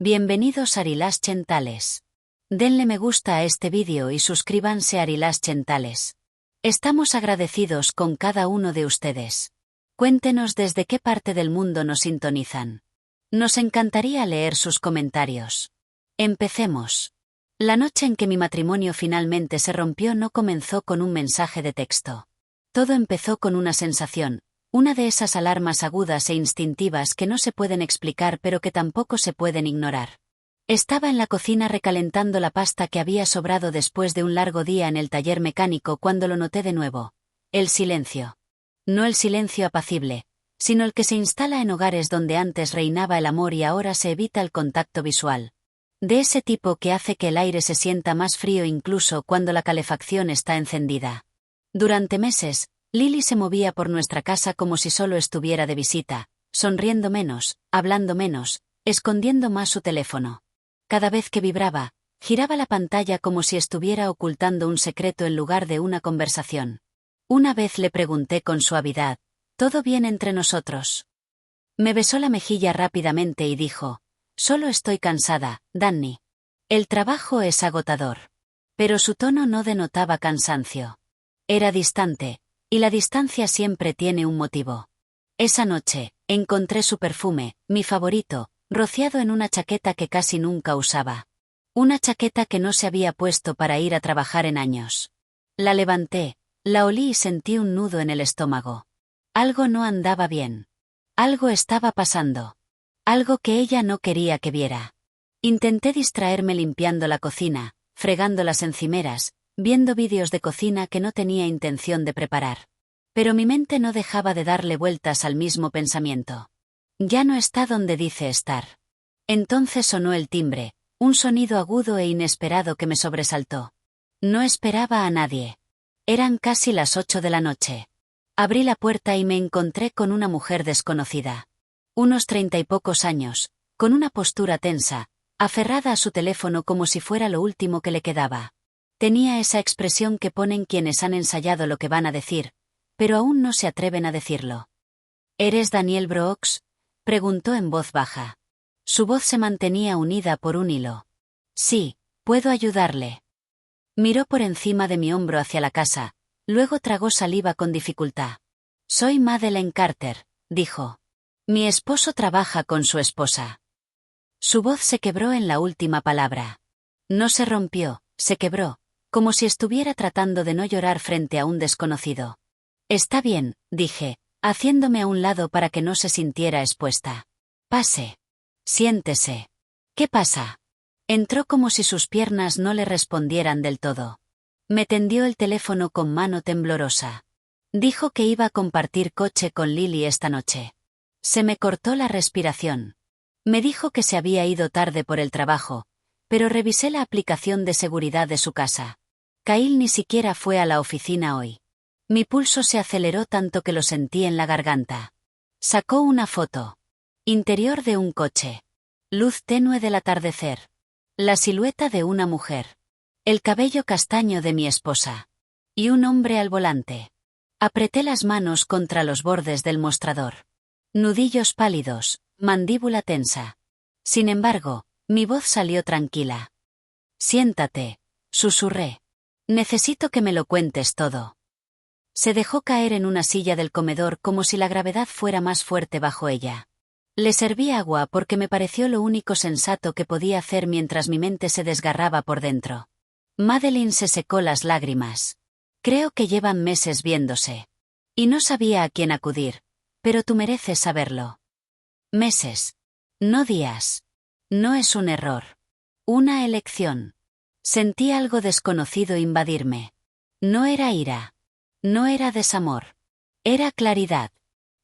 Bienvenidos a Arilash Tales. Denle me gusta a este vídeo y suscríbanse a Arilash Tales. Estamos agradecidos con cada uno de ustedes. Cuéntenos desde qué parte del mundo nos sintonizan. Nos encantaría leer sus comentarios. Empecemos. La noche en que mi matrimonio finalmente se rompió no comenzó con un mensaje de texto. Todo empezó con una sensación, una de esas alarmas agudas e instintivas que no se pueden explicar pero que tampoco se pueden ignorar. Estaba en la cocina recalentando la pasta que había sobrado después de un largo día en el taller mecánico cuando lo noté de nuevo. El silencio. No el silencio apacible, sino el que se instala en hogares donde antes reinaba el amor y ahora se evita el contacto visual. De ese tipo que hace que el aire se sienta más frío incluso cuando la calefacción está encendida. Durante meses, Lily se movía por nuestra casa como si solo estuviera de visita, sonriendo menos, hablando menos, escondiendo más su teléfono. Cada vez que vibraba, giraba la pantalla como si estuviera ocultando un secreto en lugar de una conversación. Una vez le pregunté con suavidad, ¿todo bien entre nosotros? Me besó la mejilla rápidamente y dijo, solo estoy cansada, Danny. El trabajo es agotador. Pero su tono no denotaba cansancio. Era distante. Y la distancia siempre tiene un motivo. Esa noche, encontré su perfume, mi favorito, rociado en una chaqueta que casi nunca usaba. Una chaqueta que no se había puesto para ir a trabajar en años. La levanté, la olí y sentí un nudo en el estómago. Algo no andaba bien. Algo estaba pasando. Algo que ella no quería que viera. Intenté distraerme limpiando la cocina, fregando las encimeras, viendo vídeos de cocina que no tenía intención de preparar. Pero mi mente no dejaba de darle vueltas al mismo pensamiento. Ya no está donde dice estar. Entonces sonó el timbre, un sonido agudo e inesperado que me sobresaltó. No esperaba a nadie. Eran casi las 8 de la noche. Abrí la puerta y me encontré con una mujer desconocida. Unos 30 y pocos años, con una postura tensa, aferrada a su teléfono como si fuera lo último que le quedaba. Tenía esa expresión que ponen quienes han ensayado lo que van a decir, pero aún no se atreven a decirlo. ¿Eres Daniel Brooks?, preguntó en voz baja. Su voz se mantenía unida por un hilo. Sí, puedo ayudarle. Miró por encima de mi hombro hacia la casa, luego tragó saliva con dificultad. Soy Madeleine Carter, dijo. Mi esposo trabaja con su esposa. Su voz se quebró en la última palabra. No se rompió, se quebró, como si estuviera tratando de no llorar frente a un desconocido. Está bien, dije, haciéndome a un lado para que no se sintiera expuesta. Pase. Siéntese. ¿Qué pasa? Entró como si sus piernas no le respondieran del todo. Me tendió el teléfono con mano temblorosa. Dijo que iba a compartir coche con Lily esta noche. Se me cortó la respiración. Me dijo que se había ido tarde por el trabajo, pero revisé la aplicación de seguridad de su casa. Kyle ni siquiera fue a la oficina hoy. Mi pulso se aceleró tanto que lo sentí en la garganta. Sacó una foto. Interior de un coche. Luz tenue del atardecer. La silueta de una mujer. El cabello castaño de mi esposa. Y un hombre al volante. Apreté las manos contra los bordes del mostrador. Nudillos pálidos, mandíbula tensa. Sin embargo, mi voz salió tranquila. Siéntate, susurré. Necesito que me lo cuentes todo. Se dejó caer en una silla del comedor como si la gravedad fuera más fuerte bajo ella. Le serví agua porque me pareció lo único sensato que podía hacer mientras mi mente se desgarraba por dentro. Madeleine se secó las lágrimas. Creo que llevan meses viéndose. Y no sabía a quién acudir, pero tú mereces saberlo. Meses. No días. No es un error. Una elección. Sentí algo desconocido invadirme. No era ira. No era desamor. Era claridad.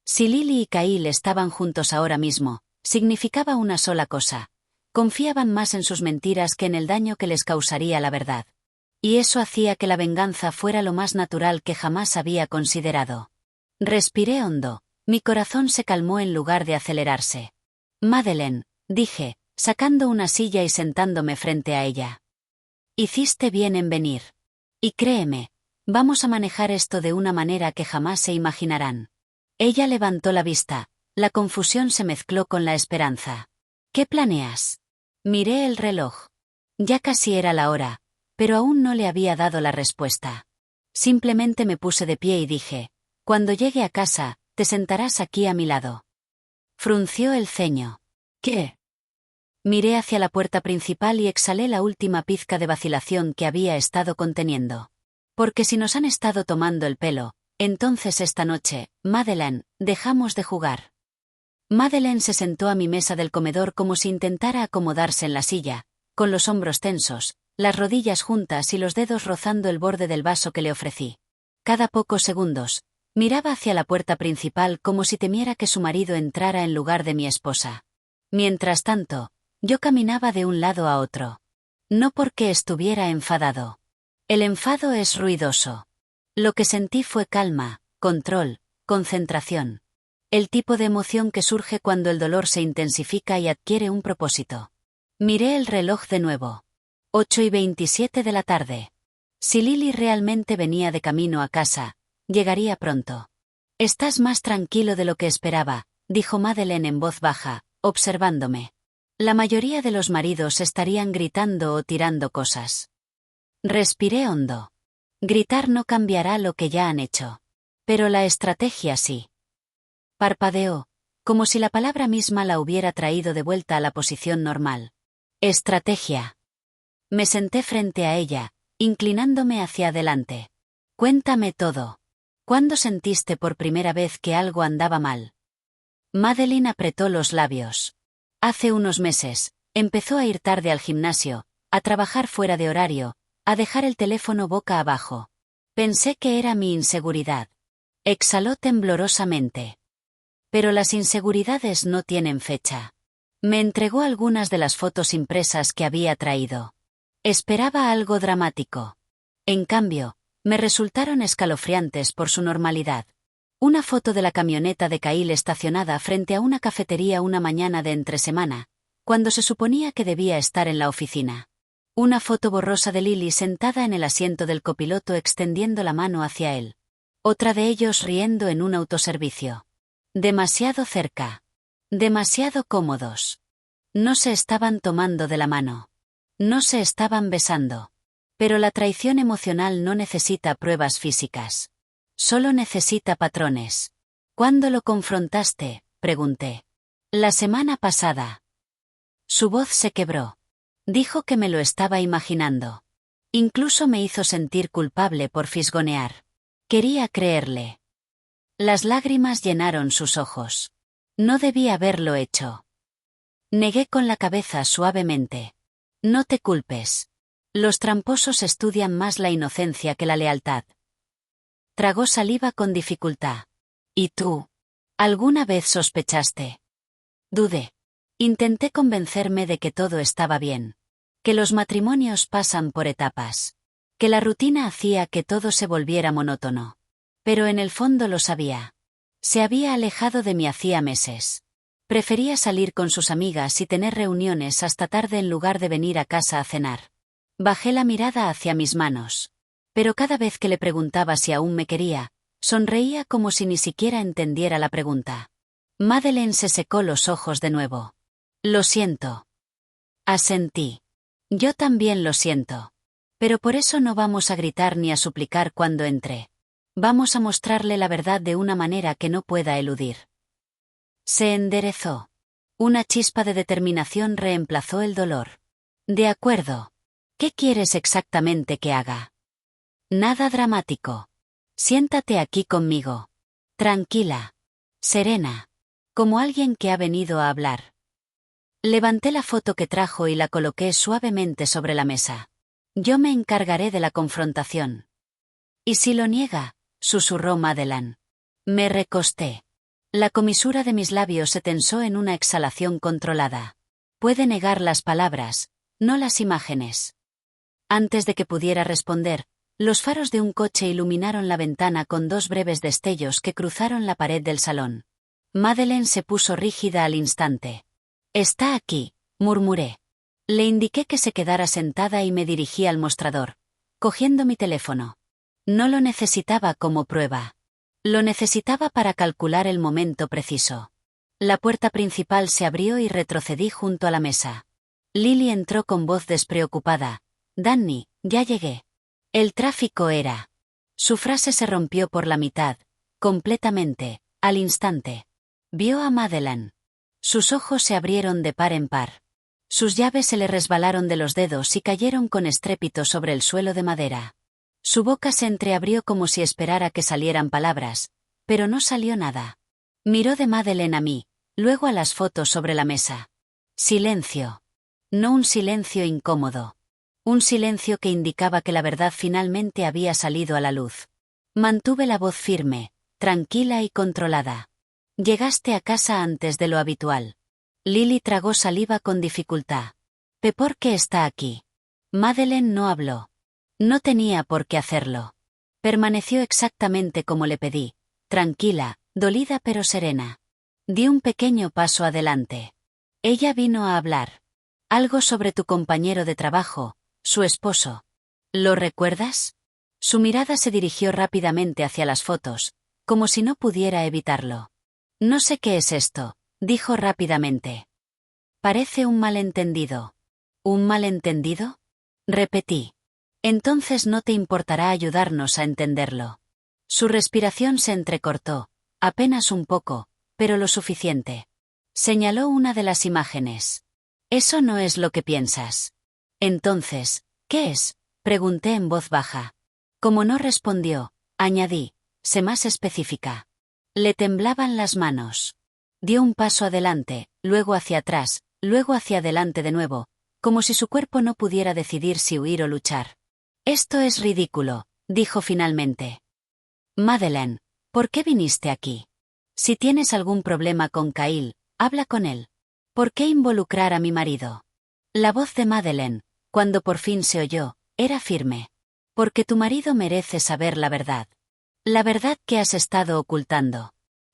Si Lily y Kyle estaban juntos ahora mismo, significaba una sola cosa. Confiaban más en sus mentiras que en el daño que les causaría la verdad. Y eso hacía que la venganza fuera lo más natural que jamás había considerado. Respiré hondo, mi corazón se calmó en lugar de acelerarse. Madeleine, dije, sacando una silla y sentándome frente a ella. Hiciste bien en venir. Y créeme, vamos a manejar esto de una manera que jamás se imaginarán. Ella levantó la vista, la confusión se mezcló con la esperanza. ¿Qué planeas? Miré el reloj. Ya casi era la hora, pero aún no le había dado la respuesta. Simplemente me puse de pie y dije, cuando llegue a casa, te sentarás aquí a mi lado. Frunció el ceño. ¿Qué? Miré hacia la puerta principal y exhalé la última pizca de vacilación que había estado conteniendo. Porque si nos han estado tomando el pelo, entonces esta noche, Madeleine, dejamos de jugar. Madeleine se sentó a mi mesa del comedor como si intentara acomodarse en la silla, con los hombros tensos, las rodillas juntas y los dedos rozando el borde del vaso que le ofrecí. Cada pocos segundos, miraba hacia la puerta principal como si temiera que su marido entrara en lugar de mi esposa. Mientras tanto, yo caminaba de un lado a otro. No porque estuviera enfadado. El enfado es ruidoso. Lo que sentí fue calma, control, concentración. El tipo de emoción que surge cuando el dolor se intensifica y adquiere un propósito. Miré el reloj de nuevo. 8:27 de la tarde. Si Lily realmente venía de camino a casa, llegaría pronto. Estás más tranquilo de lo que esperaba, dijo Madeleine en voz baja, observándome. La mayoría de los maridos estarían gritando o tirando cosas. Respiré hondo. Gritar no cambiará lo que ya han hecho. Pero la estrategia sí. Parpadeó, como si la palabra misma la hubiera traído de vuelta a la posición normal. Estrategia. Me senté frente a ella, inclinándome hacia adelante. Cuéntame todo. ¿Cuándo sentiste por primera vez que algo andaba mal? Madeleine apretó los labios. Hace unos meses, empezó a ir tarde al gimnasio, a trabajar fuera de horario, a dejar el teléfono boca abajo. Pensé que era mi inseguridad. Exhaló temblorosamente. Pero las inseguridades no tienen fecha. Me entregó algunas de las fotos impresas que había traído. Esperaba algo dramático. En cambio, me resultaron escalofriantes por su normalidad. Una foto de la camioneta de Kyle estacionada frente a una cafetería una mañana de entresemana, cuando se suponía que debía estar en la oficina. Una foto borrosa de Lily sentada en el asiento del copiloto extendiendo la mano hacia él. Otra de ellos riendo en un autoservicio. Demasiado cerca. Demasiado cómodos. No se estaban tomando de la mano. No se estaban besando. Pero la traición emocional no necesita pruebas físicas. Solo necesita patrones. ¿Cuándo lo confrontaste?, pregunté. La semana pasada. Su voz se quebró. Dijo que me lo estaba imaginando. Incluso me hizo sentir culpable por fisgonear. Quería creerle. Las lágrimas llenaron sus ojos. No debía haberlo hecho. Negué con la cabeza suavemente. No te culpes. Los tramposos estudian más la inocencia que la lealtad. Tragó saliva con dificultad. ¿Y tú? ¿Alguna vez sospechaste? Dudé. Intenté convencerme de que todo estaba bien. Que los matrimonios pasan por etapas. Que la rutina hacía que todo se volviera monótono. Pero en el fondo lo sabía. Se había alejado de mí hacía meses. Prefería salir con sus amigas y tener reuniones hasta tarde en lugar de venir a casa a cenar. Bajé la mirada hacia mis manos. Pero cada vez que le preguntaba si aún me quería, sonreía como si ni siquiera entendiera la pregunta. Madeleine se secó los ojos de nuevo. Lo siento. Asentí. Yo también lo siento. Pero por eso no vamos a gritar ni a suplicar cuando entre. Vamos a mostrarle la verdad de una manera que no pueda eludir. Se enderezó. Una chispa de determinación reemplazó el dolor. De acuerdo. ¿Qué quieres exactamente que haga? Nada dramático. Siéntate aquí conmigo. Tranquila. Serena. Como alguien que ha venido a hablar. Levanté la foto que trajo y la coloqué suavemente sobre la mesa. Yo me encargaré de la confrontación. ¿Y si lo niega?, susurró Madeleine. Me recosté. La comisura de mis labios se tensó en una exhalación controlada. Puede negar las palabras, no las imágenes. Antes de que pudiera responder, los faros de un coche iluminaron la ventana con dos breves destellos que cruzaron la pared del salón. Madeleine se puso rígida al instante. Está aquí, murmuré. Le indiqué que se quedara sentada y me dirigí al mostrador, cogiendo mi teléfono. No lo necesitaba como prueba. Lo necesitaba para calcular el momento preciso. La puerta principal se abrió y retrocedí junto a la mesa. Lily entró con voz despreocupada. Danny, ya llegué. El tráfico era. Su frase se rompió por la mitad, completamente, al instante. Vio a Madeleine. Sus ojos se abrieron de par en par. Sus llaves se le resbalaron de los dedos y cayeron con estrépito sobre el suelo de madera. Su boca se entreabrió como si esperara que salieran palabras, pero no salió nada. Miró de Madeleine a mí, luego a las fotos sobre la mesa. Silencio. No un silencio incómodo. Un silencio que indicaba que la verdad finalmente había salido a la luz. Mantuve la voz firme, tranquila y controlada. Llegaste a casa antes de lo habitual. Lily tragó saliva con dificultad. ¿Por qué está aquí? Madeleine no habló. No tenía por qué hacerlo. Permaneció exactamente como le pedí, tranquila, dolida pero serena. Di un pequeño paso adelante. Ella vino a hablar. Algo sobre tu compañero de trabajo, su esposo. ¿Lo recuerdas? Su mirada se dirigió rápidamente hacia las fotos, como si no pudiera evitarlo. No sé qué es esto, dijo rápidamente. Parece un malentendido. ¿Un malentendido? Repetí. Entonces no te importará ayudarnos a entenderlo. Su respiración se entrecortó, apenas un poco, pero lo suficiente. Señaló una de las imágenes. Eso no es lo que piensas. Entonces, ¿qué es? Pregunté en voz baja. Como no respondió, añadí, sé más específica. Le temblaban las manos. Dio un paso adelante, luego hacia atrás, luego hacia adelante de nuevo, como si su cuerpo no pudiera decidir si huir o luchar. Esto es ridículo, dijo finalmente. Madeleine, ¿por qué viniste aquí? Si tienes algún problema con Kyle, habla con él. ¿Por qué involucrar a mi marido? La voz de Madeleine, cuando por fin se oyó, era firme. Porque tu marido merece saber la verdad. La verdad que has estado ocultando.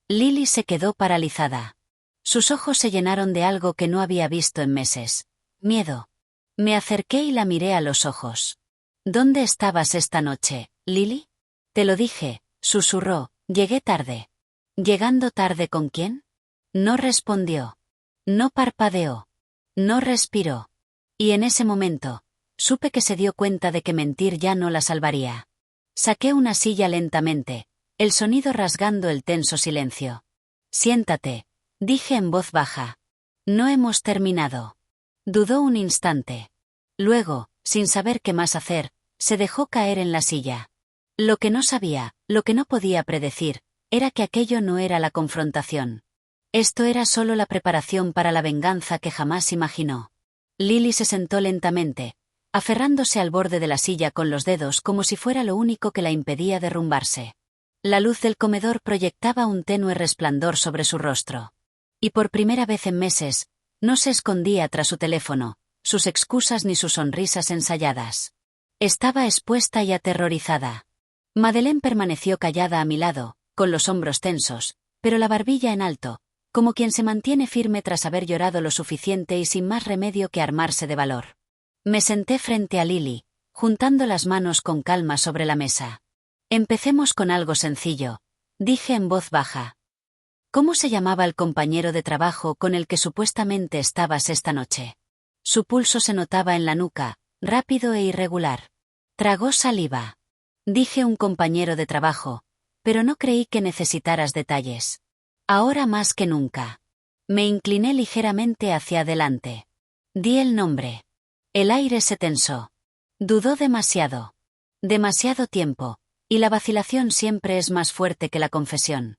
Lily se quedó paralizada. Sus ojos se llenaron de algo que no había visto en meses. Miedo. Me acerqué y la miré a los ojos. ¿Dónde estabas esta noche, Lily? Te lo dije, susurró, llegué tarde. ¿Llegando tarde con quién? No respondió. No parpadeó. No respiró. Y en ese momento, supe que se dio cuenta de que mentir ya no la salvaría. Saqué una silla lentamente, el sonido rasgando el tenso silencio. Siéntate, dije en voz baja. No hemos terminado. Dudó un instante. Luego, sin saber qué más hacer, se dejó caer en la silla. Lo que no sabía, lo que no podía predecir, era que aquello no era la confrontación. Esto era solo la preparación para la venganza que jamás imaginó. Lily se sentó lentamente, aferrándose al borde de la silla con los dedos como si fuera lo único que la impedía derrumbarse. La luz del comedor proyectaba un tenue resplandor sobre su rostro. Y por primera vez en meses, no se escondía tras su teléfono, sus excusas ni sus sonrisas ensayadas. Estaba expuesta y aterrorizada. Madeleine permaneció callada a mi lado, con los hombros tensos, pero la barbilla en alto, como quien se mantiene firme tras haber llorado lo suficiente y sin más remedio que armarse de valor. Me senté frente a Lily, juntando las manos con calma sobre la mesa. Empecemos con algo sencillo, dije en voz baja. ¿Cómo se llamaba el compañero de trabajo con el que supuestamente estabas esta noche? Su pulso se notaba en la nuca, rápido e irregular. Tragó saliva. Dije un compañero de trabajo, pero no creí que necesitaras detalles. Ahora más que nunca. Me incliné ligeramente hacia adelante. Di el nombre. El aire se tensó. Dudó demasiado. Demasiado tiempo, y la vacilación siempre es más fuerte que la confesión.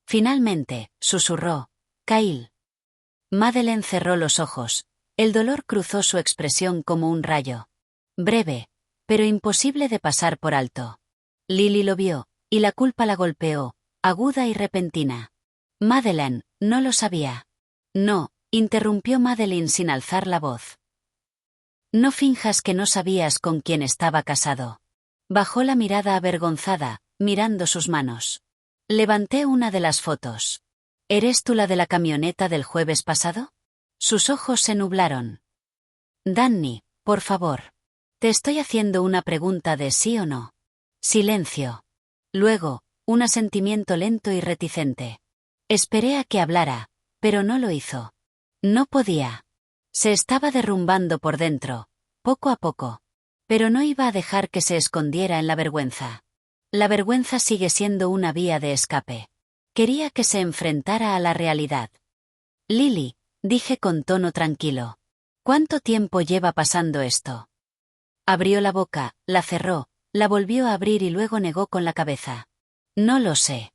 Finalmente, susurró, Kyle. Madeleine cerró los ojos. El dolor cruzó su expresión como un rayo. Breve, pero imposible de pasar por alto. Lily lo vio, y la culpa la golpeó, aguda y repentina. Madeleine, no lo sabía. No, interrumpió Madeleine sin alzar la voz. No finjas que no sabías con quién estaba casado. Bajó la mirada avergonzada, mirando sus manos. Levanté una de las fotos. ¿Eres tú la de la camioneta del jueves pasado? Sus ojos se nublaron. Danny, por favor. Te estoy haciendo una pregunta de sí o no. Silencio. Luego, un asentimiento lento y reticente. Esperé a que hablara, pero no lo hizo. No podía. Se estaba derrumbando por dentro, poco a poco. Pero no iba a dejar que se escondiera en la vergüenza. La vergüenza sigue siendo una vía de escape. Quería que se enfrentara a la realidad. Lily, dije con tono tranquilo. ¿Cuánto tiempo lleva pasando esto? Abrió la boca, la cerró, la volvió a abrir y luego negó con la cabeza. No lo sé.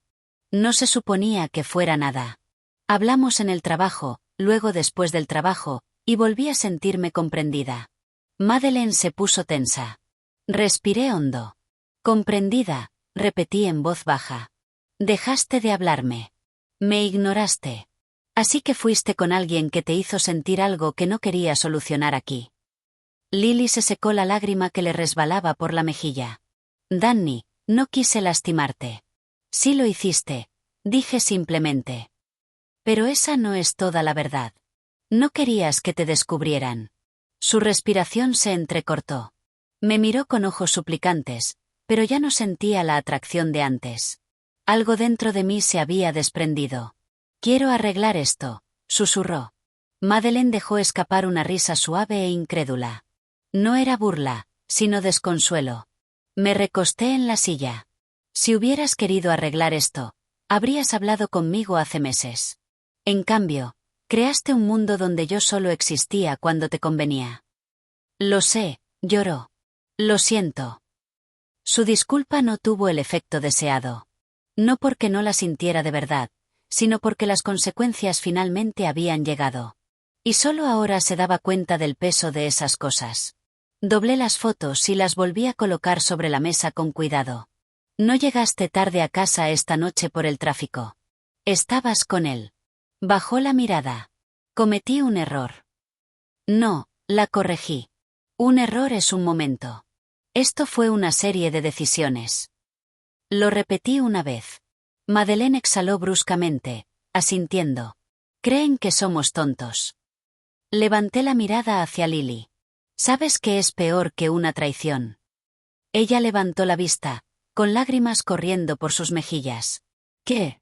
No se suponía que fuera nada. Hablamos en el trabajo, luego después del trabajo, y volví a sentirme comprendida. Madeleine se puso tensa. Respiré hondo. Comprendida, repetí en voz baja. Dejaste de hablarme. Me ignoraste. Así que fuiste con alguien que te hizo sentir algo que no quería solucionar aquí. Lily se secó la lágrima que le resbalaba por la mejilla. Danny, no quise lastimarte. Sí lo hiciste, dije simplemente. Pero esa no es toda la verdad. No querías que te descubrieran. Su respiración se entrecortó. Me miró con ojos suplicantes, pero ya no sentía la atracción de antes. Algo dentro de mí se había desprendido. Quiero arreglar esto, susurró. Madeleine dejó escapar una risa suave e incrédula. No era burla, sino desconsuelo. Me recosté en la silla. Si hubieras querido arreglar esto, habrías hablado conmigo hace meses. En cambio, creaste un mundo donde yo solo existía cuando te convenía. Lo sé, lloró. Lo siento. Su disculpa no tuvo el efecto deseado. No porque no la sintiera de verdad, sino porque las consecuencias finalmente habían llegado. Y solo ahora se daba cuenta del peso de esas cosas. Doblé las fotos y las volví a colocar sobre la mesa con cuidado. No llegaste tarde a casa esta noche por el tráfico. Estabas con él. Bajó la mirada. Cometí un error. No, la corregí. Un error es un momento. Esto fue una serie de decisiones. Lo repetí una vez. Madeleine exhaló bruscamente, asintiendo. Creen que somos tontos. Levanté la mirada hacia Lily. ¿Sabes qué es peor que una traición? Ella levantó la vista, con lágrimas corriendo por sus mejillas. ¿Qué?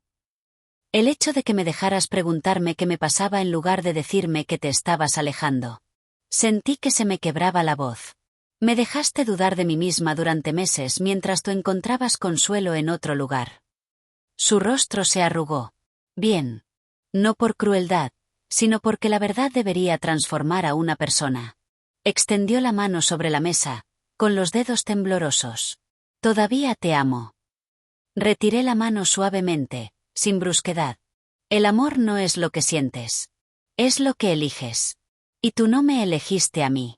El hecho de que me dejaras preguntarme qué me pasaba en lugar de decirme que te estabas alejando. Sentí que se me quebraba la voz. Me dejaste dudar de mí misma durante meses mientras tú encontrabas consuelo en otro lugar. Su rostro se arrugó. Bien. No por crueldad, sino porque la verdad debería transformar a una persona. Extendió la mano sobre la mesa, con los dedos temblorosos. Todavía te amo. Retiré la mano suavemente, sin brusquedad. El amor no es lo que sientes. Es lo que eliges. Y tú no me elegiste a mí.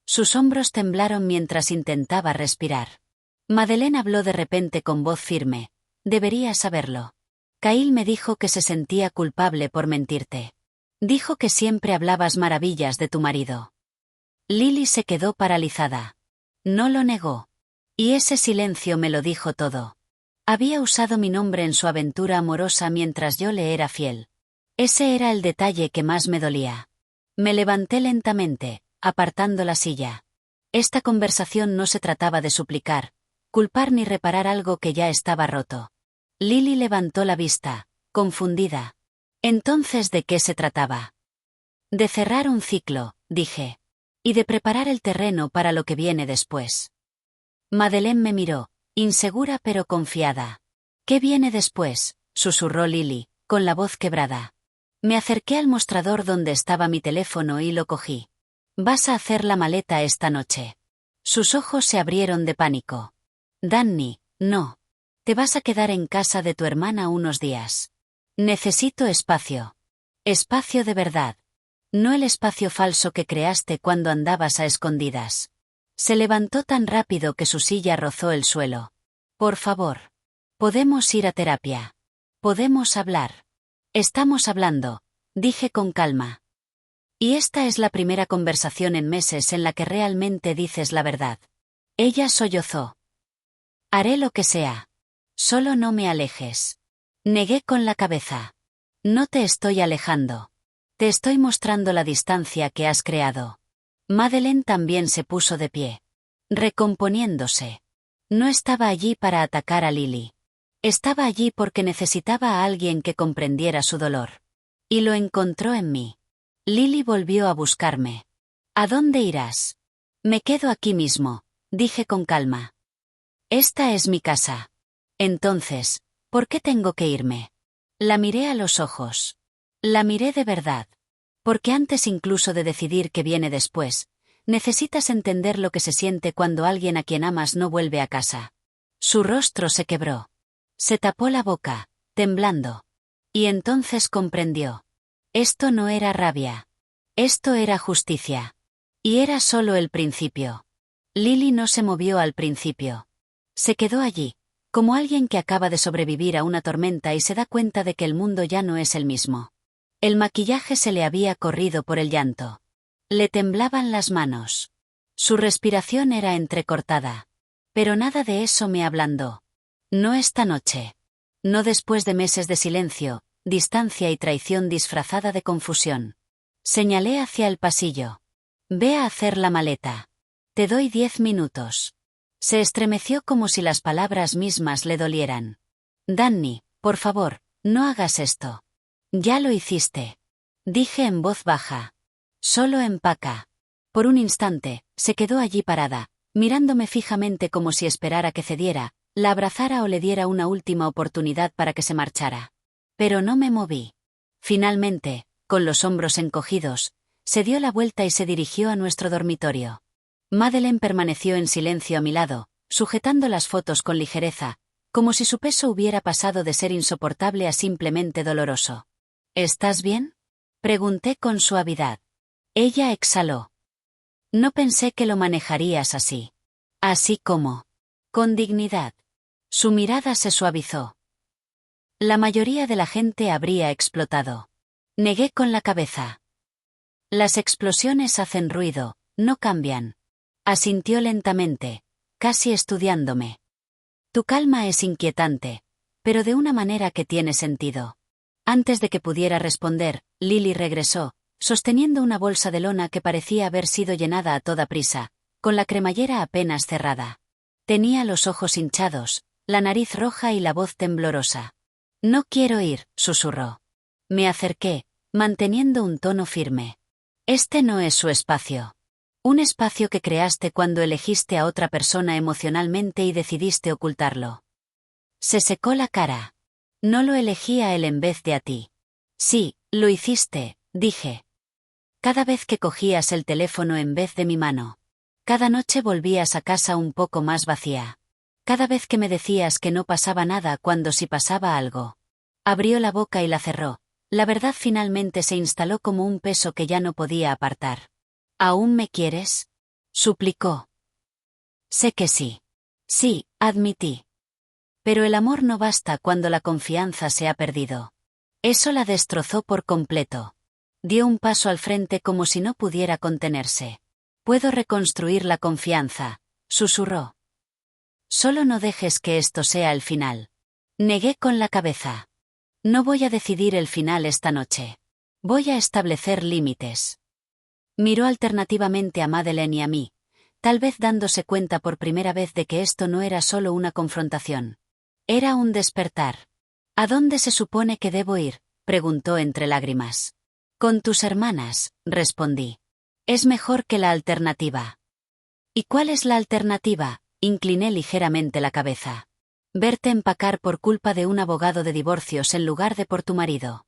Sus hombros temblaron mientras intentaba respirar. Madeleine habló de repente con voz firme. Deberías saberlo. Kyle me dijo que se sentía culpable por mentirte. Dijo que siempre hablabas maravillas de tu marido. Lily se quedó paralizada. No lo negó. Y ese silencio me lo dijo todo. Había usado mi nombre en su aventura amorosa mientras yo le era fiel. Ese era el detalle que más me dolía. Me levanté lentamente, apartando la silla. Esta conversación no se trataba de suplicar, culpar ni reparar algo que ya estaba roto. Lily levantó la vista, confundida. Entonces, ¿de qué se trataba? De cerrar un ciclo, dije. Y de preparar el terreno para lo que viene después. Madeleine me miró, insegura pero confiada. ¿Qué viene después?, susurró Lily, con la voz quebrada. Me acerqué al mostrador donde estaba mi teléfono y lo cogí. Vas a hacer la maleta esta noche. Sus ojos se abrieron de pánico. Danny, no. Te vas a quedar en casa de tu hermana unos días. Necesito espacio. Espacio de verdad. No el espacio falso que creaste cuando andabas a escondidas. Se levantó tan rápido que su silla rozó el suelo. Por favor. Podemos ir a terapia. Podemos hablar. Estamos hablando, dije con calma. Y esta es la primera conversación en meses en la que realmente dices la verdad. Ella sollozó. Haré lo que sea. Solo no me alejes. Negué con la cabeza. No te estoy alejando. Te estoy mostrando la distancia que has creado. Madeleine también se puso de pie. Recomponiéndose. No estaba allí para atacar a Lily. Estaba allí porque necesitaba a alguien que comprendiera su dolor. Y lo encontró en mí. Lily volvió a buscarme. ¿A dónde irás? Me quedo aquí mismo, dije con calma. Esta es mi casa. Entonces, ¿por qué tengo que irme? La miré a los ojos. La miré de verdad. Porque antes incluso de decidir qué viene después, necesitas entender lo que se siente cuando alguien a quien amas no vuelve a casa. Su rostro se quebró. Se tapó la boca, temblando. Y entonces comprendió. Esto no era rabia. Esto era justicia. Y era solo el principio. Lily no se movió al principio. Se quedó allí, como alguien que acaba de sobrevivir a una tormenta y se da cuenta de que el mundo ya no es el mismo. El maquillaje se le había corrido por el llanto. Le temblaban las manos. Su respiración era entrecortada. Pero nada de eso me ablandó. No esta noche. No después de meses de silencio, distancia y traición disfrazada de confusión. Señalé hacia el pasillo. Ve a hacer la maleta. Te doy 10 minutos. Se estremeció como si las palabras mismas le dolieran. Danny, por favor, no hagas esto. Ya lo hiciste. Dije en voz baja. Solo empaca. Por un instante, se quedó allí parada, mirándome fijamente como si esperara que cediera, la abrazara o le diera una última oportunidad para que se marchara. Pero no me moví. Finalmente, con los hombros encogidos, se dio la vuelta y se dirigió a nuestro dormitorio. Madeleine permaneció en silencio a mi lado, sujetando las fotos con ligereza, como si su peso hubiera pasado de ser insoportable a simplemente doloroso. ¿Estás bien? Pregunté con suavidad. Ella exhaló. No pensé que lo manejarías así. Así como. Con dignidad. Su mirada se suavizó. La mayoría de la gente habría explotado. Negué con la cabeza. Las explosiones hacen ruido, no cambian. Asintió lentamente, casi estudiándome. Tu calma es inquietante, pero de una manera que tiene sentido. Antes de que pudiera responder, Lily regresó, sosteniendo una bolsa de lona que parecía haber sido llenada a toda prisa, con la cremallera apenas cerrada. Tenía los ojos hinchados, la nariz roja y la voz temblorosa. No quiero ir, susurró. Me acerqué, manteniendo un tono firme. Este no es su espacio. Un espacio que creaste cuando elegiste a otra persona emocionalmente y decidiste ocultarlo. Se secó la cara. No lo elegí a él en vez de a ti. Sí, lo hiciste, dije. Cada vez que cogías el teléfono en vez de mi mano. Cada noche volvías a casa un poco más vacía. Cada vez que me decías que no pasaba nada cuando sí pasaba algo. Abrió la boca y la cerró. La verdad finalmente se instaló como un peso que ya no podía apartar. ¿Aún me quieres? Suplicó. Sé que sí. Sí, admití. Pero el amor no basta cuando la confianza se ha perdido. Eso la destrozó por completo. Dio un paso al frente como si no pudiera contenerse. Puedo reconstruir la confianza, susurró. Solo no dejes que esto sea el final. Negué con la cabeza. No voy a decidir el final esta noche. Voy a establecer límites. Miró alternativamente a Madeleine y a mí, tal vez dándose cuenta por primera vez de que esto no era solo una confrontación. Era un despertar. ¿A dónde se supone que debo ir?, preguntó entre lágrimas. Con tus hermanas, respondí. Es mejor que la alternativa. ¿Y cuál es la alternativa?, incliné ligeramente la cabeza. Verte empacar por culpa de un abogado de divorcios en lugar de por tu marido.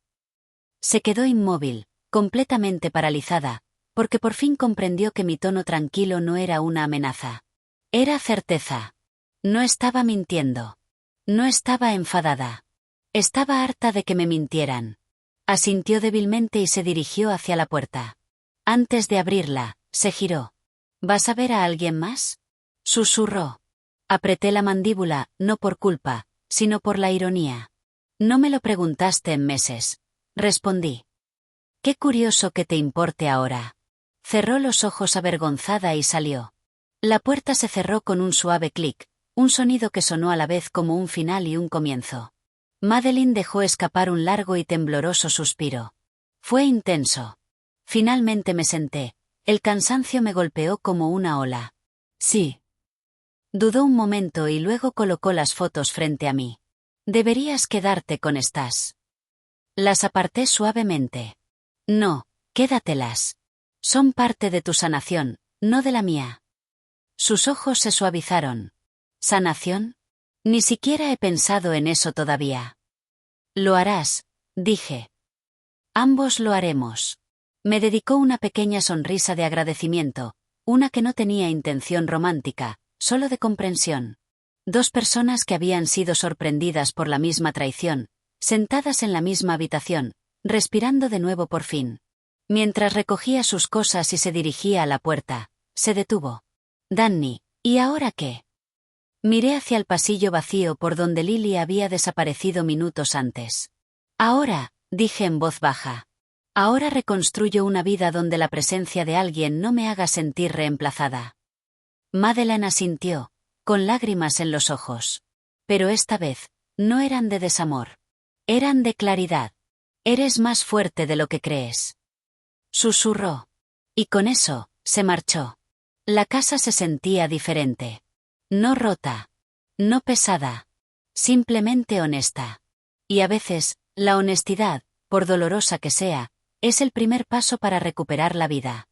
Se quedó inmóvil, completamente paralizada, porque por fin comprendió que mi tono tranquilo no era una amenaza. Era certeza. No estaba mintiendo. No estaba enfadada. Estaba harta de que me mintieran. Asintió débilmente y se dirigió hacia la puerta. Antes de abrirla, se giró. ¿Vas a ver a alguien más?, susurró. Apreté la mandíbula, no por culpa, sino por la ironía. No me lo preguntaste en meses, respondí. Qué curioso que te importe ahora. Cerró los ojos avergonzada y salió. La puerta se cerró con un suave clic, un sonido que sonó a la vez como un final y un comienzo. Madeleine dejó escapar un largo y tembloroso suspiro. Fue intenso. Finalmente me senté. El cansancio me golpeó como una ola. Sí. Dudó un momento y luego colocó las fotos frente a mí. Deberías quedarte con estas. Las aparté suavemente. No, Quédatelas. Son parte de tu sanación, no de la mía. Sus ojos se suavizaron. ¿Sanación? Ni siquiera he pensado en eso todavía. Lo harás, dije. Ambos lo haremos. Me dedicó una pequeña sonrisa de agradecimiento, una que no tenía intención romántica, solo de comprensión. Dos personas que habían sido sorprendidas por la misma traición, sentadas en la misma habitación, respirando de nuevo por fin. Mientras recogía sus cosas y se dirigía a la puerta, se detuvo. Danny, ¿y ahora qué? Miré hacia el pasillo vacío por donde Lily había desaparecido minutos antes. Ahora, dije en voz baja. Ahora reconstruyo una vida donde la presencia de alguien no me haga sentir reemplazada. Madeleine asintió, con lágrimas en los ojos. Pero esta vez, no eran de desamor. Eran de claridad. Eres más fuerte de lo que crees. Susurró. Y con eso, se marchó. La casa se sentía diferente. No rota. No pesada. Simplemente honesta. Y a veces, la honestidad, por dolorosa que sea, es el primer paso para recuperar la vida.